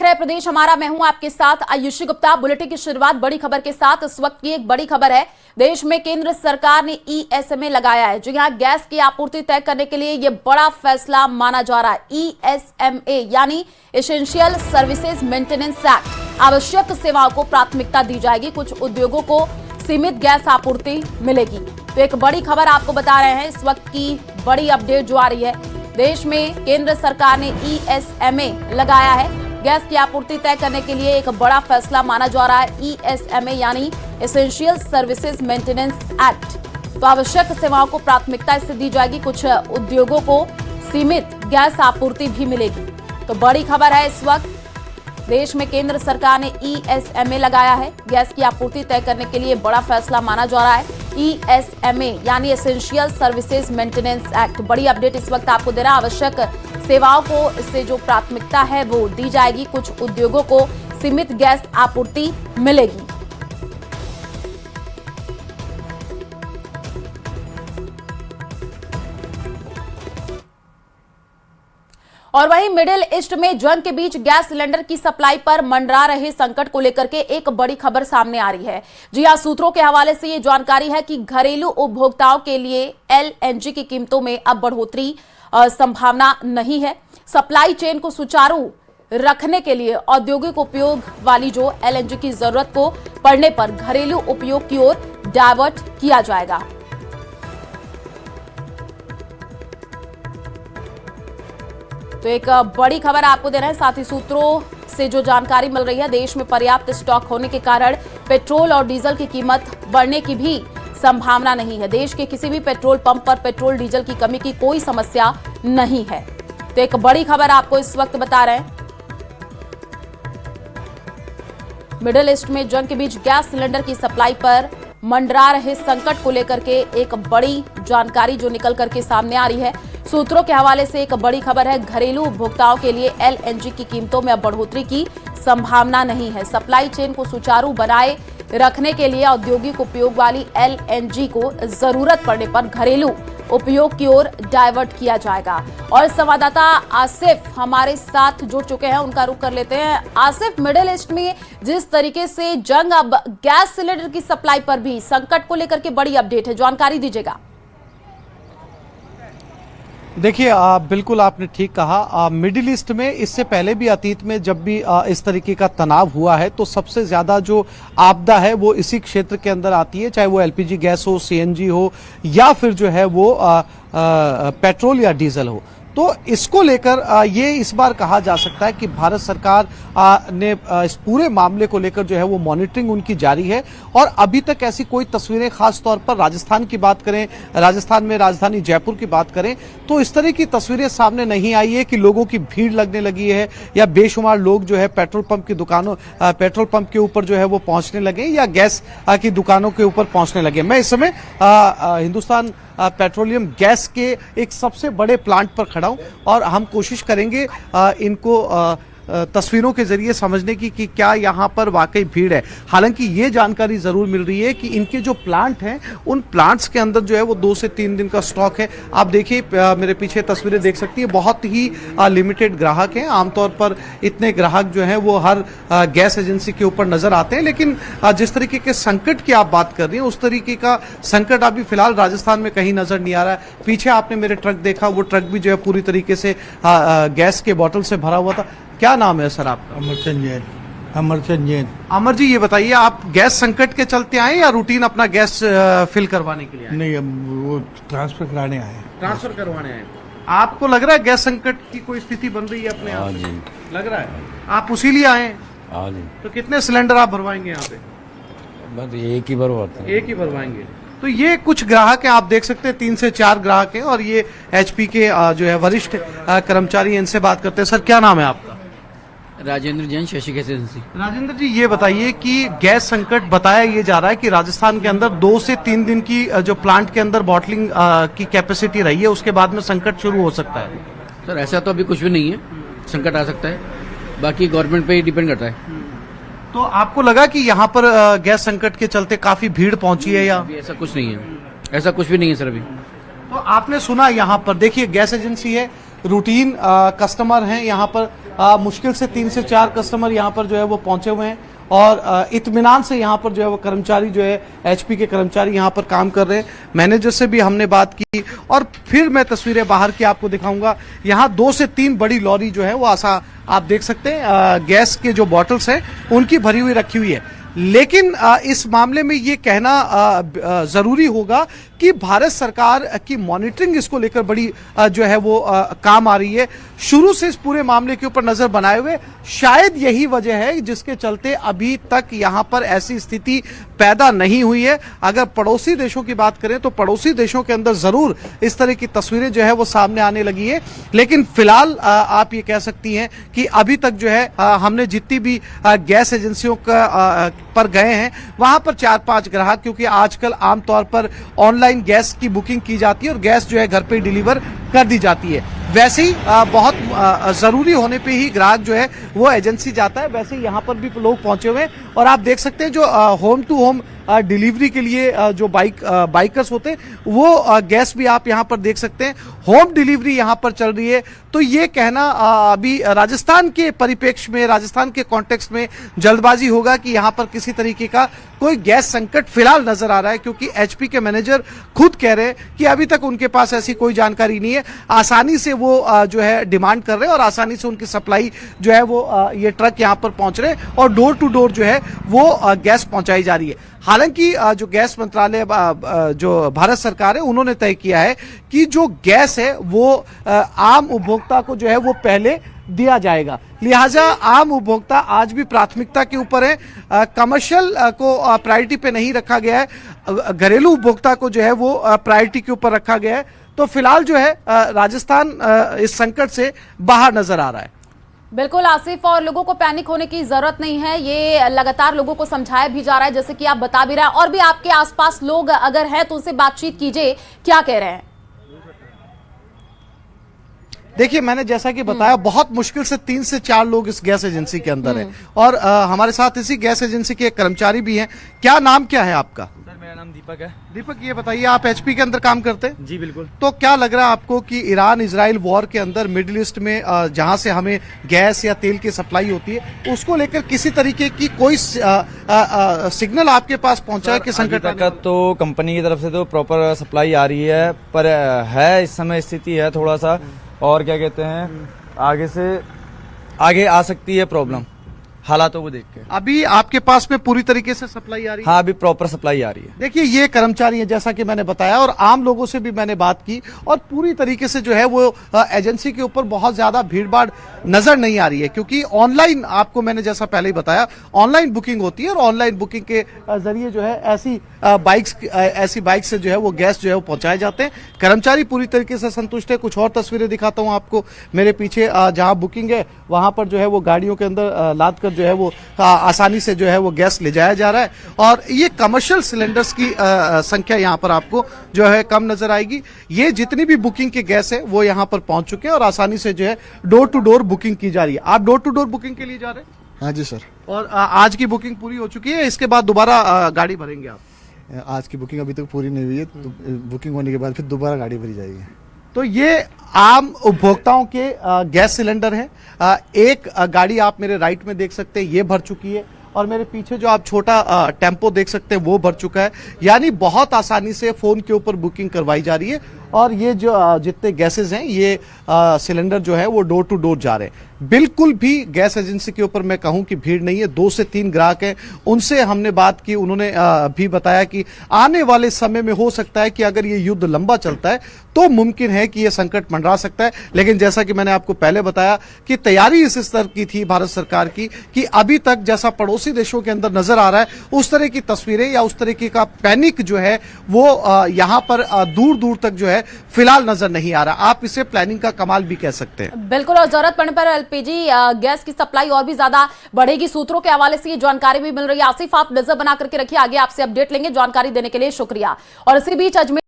है प्रदेश हमारा, मैं हूं आपके साथ आयुषी गुप्ता। बुलेटिन की शुरुआत बड़ी खबर के साथ। इस वक्त की एक बड़ी खबर है, देश में केंद्र सरकार ने ESMA लगाया है, जो यहां गैस की आपूर्ति तय करने के लिए यह बड़ा फैसला माना जा रहा है। ESMA यानी एसेंशियल सर्विसेज मेंटेनेंस एक्ट। आवश्यक सेवाओं को प्राथमिकता दी जाएगी, कुछ उद्योगों को सीमित गैस आपूर्ति मिलेगी। तो एक बड़ी खबर आपको बता रहे हैं, इस वक्त की बड़ी अपडेट जो आ रही है, देश में केंद्र सरकार ने ESMA लगाया है। गैस की आपूर्ति तय करने के लिए एक बड़ा फैसला माना जा रहा है। ESMA यानी एसेंशियल सर्विसेज मेंटेनेंस एक्ट। तो आवश्यक सेवाओं को प्राथमिकता इससे दी जाएगी, कुछ उद्योगों को सीमित गैस आपूर्ति भी मिलेगी। तो बड़ी खबर है, इस वक्त देश में केंद्र सरकार ने ESMA लगाया है। गैस की आपूर्ति तय करने के लिए बड़ा फैसला माना जा रहा है। ESMA यानी एसेंशियल सर्विसेज मेंटेनेंस एक्ट। बड़ी अपडेट इस वक्त आपको दे रहा है। आवश्यक सेवाओं को इससे जो प्राथमिकता है वो दी जाएगी, कुछ उद्योगों को सीमित गैस आपूर्ति मिलेगी। और वहीं मिडिल ईस्ट में जंग के बीच गैस सिलेंडर की सप्लाई पर मंडरा रहे संकट को लेकर के एक बड़ी खबर सामने आ रही है। जी हां, सूत्रों के हवाले से ये जानकारी है कि घरेलू उपभोक्ताओं के लिए LNG की कीमतों में अब बढ़ोतरी संभावना नहीं है। सप्लाई चेन को सुचारू रखने के लिए औद्योगिक उपयोग वाली जो LNG की जरूरत को पड़ने पर घरेलू उपयोग की ओर डायवर्ट किया जाएगा। तो एक बड़ी खबर आपको दे रहे हैं। साथ ही सूत्रों से जो जानकारी मिल रही है, देश में पर्याप्त स्टॉक होने के कारण पेट्रोल और डीजल की कीमत बढ़ने की भी संभावना नहीं है। देश के किसी भी पेट्रोल पंप पर पेट्रोल डीजल की कमी की कोई समस्या नहीं है। तो एक बड़ी खबर आपको इस वक्त बता रहे हैं। मिडिल ईस्ट में जंग के बीच गैस सिलेंडर की सप्लाई पर मंडरा रहे संकट को लेकर के एक बड़ी जानकारी जो निकल करके सामने आ रही है। सूत्रों के हवाले से एक बड़ी खबर है, घरेलू उपभोक्ताओं के लिए LNG की कीमतों में अब बढ़ोतरी की संभावना नहीं है। सप्लाई चेन को सुचारू बनाए रखने के लिए औद्योगिक उपयोग वाली LNG को जरूरत पड़ने पर घरेलू उपयोग की ओर डायवर्ट किया जाएगा। और संवाददाता आसिफ हमारे साथ जुड़ चुके हैं, उनका रुख कर लेते हैं। आसिफ, मिडिल ईस्ट में जिस तरीके से जंग, अब गैस सिलेंडर की सप्लाई पर भी संकट को लेकर के बड़ी अपडेट है, जानकारी दीजिएगा। देखिए, बिल्कुल आपने ठीक कहा। मिडिल ईस्ट में इससे पहले भी अतीत में जब भी इस तरीके का तनाव हुआ है तो सबसे ज्यादा जो आपदा है वो इसी क्षेत्र के अंदर आती है, चाहे वो LPG गैस हो, CNG हो या फिर जो है वो पेट्रोल या डीजल हो। तो इसको लेकर ये इस बार कहा जा सकता है कि भारत सरकार ने इस पूरे मामले को लेकर जो है वो मॉनिटरिंग उनकी जारी है। और अभी तक ऐसी कोई तस्वीरें, खास तौर पर राजस्थान की बात करें, राजस्थान में राजधानी जयपुर की बात करें, तो इस तरह की तस्वीरें सामने नहीं आई है कि लोगों की भीड़ लगने लगी है या बेशुमार लोग जो है पेट्रोल पंप की दुकानों, पेट्रोल पंप के ऊपर जो है वो पहुंचने लगे या गैस की दुकानों के ऊपर पहुंचने लगे। मैं इस समय हिंदुस्तान पेट्रोलियम गैस के एक सबसे बड़े प्लांट पर खड़ा हूं और हम कोशिश करेंगे इनको तस्वीरों के जरिए समझने की कि क्या यहाँ पर वाकई भीड़ है। हालांकि ये जानकारी जरूर मिल रही है कि इनके जो प्लांट हैं उन प्लांट्स के अंदर जो है वो 2 से 3 दिन का स्टॉक है। आप देखिए, मेरे पीछे तस्वीरें देख सकती है, बहुत ही लिमिटेड ग्राहक हैं। आमतौर पर इतने ग्राहक जो हैं वो हर गैस एजेंसी के ऊपर नजर आते हैं, लेकिन जिस तरीके के संकट की आप बात कर रही हैं उस तरीके का संकट अभी फिलहाल राजस्थान में कहीं नजर नहीं आ रहा है। पीछे आपने मेरे ट्रक देखा, वो ट्रक भी जो है पूरी तरीके से गैस के बॉटल से भरा हुआ था। क्या नाम है सर आपका? अमरचंद जैन। अमरचंद जैन। अमर जी, ये बताइए, आप गैस संकट के चलते आए या रूटीन अपना गैस फिल करवाने के लिए आए? नहीं, अब वो ट्रांसफर कराने आए। ट्रांसफर करवाने आए। आपको लग रहा है गैस संकट की कोई स्थिति बन रही है अपने आप? जी लग रहा है। आप उसी लिए आए? हाँ जी। तो कितने सिलेंडर आप भरवाएंगे यहाँ पे? बस एक ही भरवाते हैं। एक ही भरवाएंगे। तो ये कुछ ग्राहक हैं, आप देख सकते हैं 3 से 4 ग्राहक हैं और ये HP के जो है वरिष्ठ कर्मचारी हैं, इनसे बात करते हैं। सर, क्या नाम है आपका? Rajendra Jain, Shashi gas agency. राजेंद्र जी, ये बताइए कि गैस संकट बताया ये जा रहा है कि राजस्थान के अंदर 2 से 3 दिन की जो प्लांट के अंदर बॉटलिंग की कैपेसिटी रही है, उसके बाद में संकट शुरू हो सकता है। सर, ऐसा तो अभी कुछ भी नहीं है, संकट आ सकता है, बाकी गवर्नमेंट पे ही डिपेंड करता है। तो आपको लगा कि यहाँ पर गैस संकट के चलते काफी भीड़ पहुंची है या? अभी ऐसा कुछ नहीं है, ऐसा कुछ भी नहीं है सर अभी। तो आपने सुना यहाँ पर, देखिए गैस एजेंसी है, रूटीन कस्टमर हैं यहाँ पर, मुश्किल से 3 से 4 कस्टमर यहाँ पर जो है वो पहुंचे हुए हैं और इत्मीनान से यहाँ पर जो है वो कर्मचारी जो है एचपी के कर्मचारी यहाँ पर काम कर रहे हैं। मैनेजर से भी हमने बात की और फिर मैं तस्वीरें बाहर की आपको दिखाऊंगा। यहाँ 2 से 3 बड़ी लॉरी जो है वो आप देख सकते हैं गैस के जो बॉटल्स हैं उनकी भरी हुई रखी हुई है। लेकिन इस मामले में ये कहना जरूरी होगा कि भारत सरकार की मॉनिटरिंग इसको लेकर बड़ी जो है वो काम आ रही है। शुरू से इस पूरे मामले के ऊपर नजर बनाए हुए शायद यही वजह है जिसके चलते अभी तक यहां पर ऐसी स्थिति पैदा नहीं हुई है। अगर पड़ोसी देशों की बात करें तो पड़ोसी देशों के अंदर जरूर इस तरह की तस्वीरें जो है वो सामने आने लगी है। लेकिन फिलहाल आप ये कह सकती हैं कि अभी तक जो है हमने जितनी भी गैस एजेंसियों का पर गए हैं वहां पर 4-5 ग्राहक, क्योंकि आजकल आमतौर पर ऑनलाइन गैस की बुकिंग की जाती है और गैस जो है घर पे डिलीवर कर दी जाती है। वैसे ही बहुत जरूरी होने पे ही ग्राहक जो है वो एजेंसी जाता है। वैसे ही यहाँ पर भी लोग पहुंचे हुए हैं और आप देख सकते हैं जो होम टू होम डिलीवरी के लिए जो बाइकर्स होते हैं वो गैस भी आप यहाँ पर देख सकते हैं होम डिलीवरी यहाँ पर चल रही है। तो ये कहना अभी राजस्थान के परिप्रेक्ष्य में, राजस्थान के कॉन्टेक्स्ट में जल्दबाजी होगा कि यहाँ पर किसी तरीके का कोई गैस संकट फिलहाल नजर आ रहा है, क्योंकि एचपी के मैनेजर खुद कह रहे हैं कि अभी तक उनके पास ऐसी कोई जानकारी नहीं है। आसानी से वो जो है डिमांड कर रहे हैं और आसानी से उनकी सप्लाई जो है वो ये ट्रक यहाँ पर पहुंच रहे हैं और डोर टू डोर जो है वो गैस पहुंचाई जा रही है। हालांकि जो गैस मंत्रालय जो भारत सरकार है उन्होंने तय किया है कि जो गैस है वो आम उपभोक्ता को जो है वो पहले दिया जाएगा। लिहाजा आम उपभोक्ता आज भी प्राथमिकता के ऊपर है, कमर्शियल को प्रायोरिटी पे नहीं रखा गया है, घरेलू उपभोक्ता को जो है वो प्रायोरिटी के ऊपर रखा गया है। तो फिलहाल जो है राजस्थान इस संकट से बाहर नजर आ रहा है। बिल्कुल आसिफ, और लोगों को पैनिक होने की जरूरत नहीं है, ये लगातार लोगों को समझाया भी जा रहा है जैसे कि आप बता भी रहे हैं। और भी आपके आसपास लोग अगर हैं तो उनसे बातचीत कीजिए, क्या कह रहे हैं? देखिए, मैंने जैसा कि बताया बहुत मुश्किल से 3 से 4 लोग इस गैस एजेंसी के अंदर हैं और हमारे साथ इसी गैस एजेंसी के एक कर्मचारी भी हैं। क्या नाम क्या है आपका? सर मेरा नाम दीपक है। दीपक, ये बताइए आप एचपी के अंदर काम करते हैं? जी बिल्कुल। तो क्या लग रहा है आपको कि ईरान इजराइल वॉर के अंदर मिडिल ईस्ट में जहां से हमें गैस या तेल की सप्लाई होती है उसको लेकर किसी तरीके की कोई सिग्नल आपके पास पहुंचा है कि संकट तक तो कंपनी की तरफ से तो प्रॉपर सप्लाई आ रही है, पर है इस समय स्थिति है थोड़ा सा, और क्या कहते हैं आगे आ सकती है प्रॉब्लम हालातों को देख के। अभी आपके पास में पूरी तरीके से सप्लाई आ रही है? हाँ, अभी प्रॉपर सप्लाई आ रही है। देखिए, ये कर्मचारी है जैसा कि मैंने बताया और आम लोगों से भी मैंने बात की और पूरी तरीके से जो है वो एजेंसी के ऊपर बहुत ज्यादा भीड़भाड़ नजर नहीं आ रही है, क्योंकि ऑनलाइन आपको मैंने जैसा पहले ही बताया ऑनलाइन बुकिंग होती है और ऑनलाइन बुकिंग के जरिए जो है ऐसी बाइक से जो है वो गैस जो है वो पहुंचाए जाते हैं। कर्मचारी पूरी तरीके से संतुष्ट है। कुछ और तस्वीरें दिखाता हूं आपको। मेरे पीछे जहां बुकिंग है वहां पर जो है वो गाड़ियों के अंदर लाद कर जो है वो आसानी से जो है वो गैस ले जाया जा रहा है और ये कमर्शियल सिलेंडर्स की संख्या यहाँ पर आपको जो है कम नजर आएगी। ये जितनी भी बुकिंग के गैस है वो यहाँ पर पहुंच चुके हैं और आसानी से जो है डोर टू डोर बुकिंग की जा रही है। आप डोर टू डोर बुकिंग के लिए जा रहे हैं? हाँ जी सर। और आज की बुकिंग पूरी हो चुकी है, इसके बाद दोबारा गाड़ी भरेंगे आप? आज की बुकिंग अभी तक पूरी नहीं हुई है, तो बुकिंग होने के बाद फिर दोबारा गाड़ी भरी जाएगी। तो ये आम उपभोक्ताओं के गैस सिलेंडर है। एक गाड़ी आप मेरे राइट में देख सकते हैं, ये भर चुकी है और मेरे पीछे जो आप छोटा टेम्पो देख सकते हैं वो भर चुका है। यानी बहुत आसानी से फोन के ऊपर बुकिंग करवाई जा रही है और ये जो जितने गैसेज हैं ये सिलेंडर जो है वो डोर टू डोर जा रहे हैं। बिल्कुल भी गैस एजेंसी के ऊपर मैं कहूं कि भीड़ नहीं है। 2 से 3 ग्राहक हैं, उनसे हमने बात की, उन्होंने भी बताया कि आने वाले समय में हो सकता है कि अगर ये युद्ध लंबा चलता है तो मुमकिन है कि ये संकट मंडरा सकता है। लेकिन जैसा कि मैंने आपको पहले बताया कि तैयारी इस स्तर की थी भारत सरकार की कि अभी तक जैसा पड़ोसी देशों के अंदर नजर आ रहा है उस तरह की तस्वीरें या उस तरीके का पैनिक जो है वो यहाँ पर दूर दूर तक जो है फिलहाल नजर नहीं आ रहा। आप इसे प्लानिंग का कमाल भी कह सकते हैं। बिल्कुल, और जरूरत पड़ने पर एलपीजी गैस की सप्लाई और भी ज्यादा बढ़ेगी। सूत्रों के हवाले से ये जानकारी भी मिल रही है। आसिफ, आप नजर बना करके रखिए, आगे आपसे अपडेट लेंगे। जानकारी देने के लिए शुक्रिया। और इसी बीच अजमेर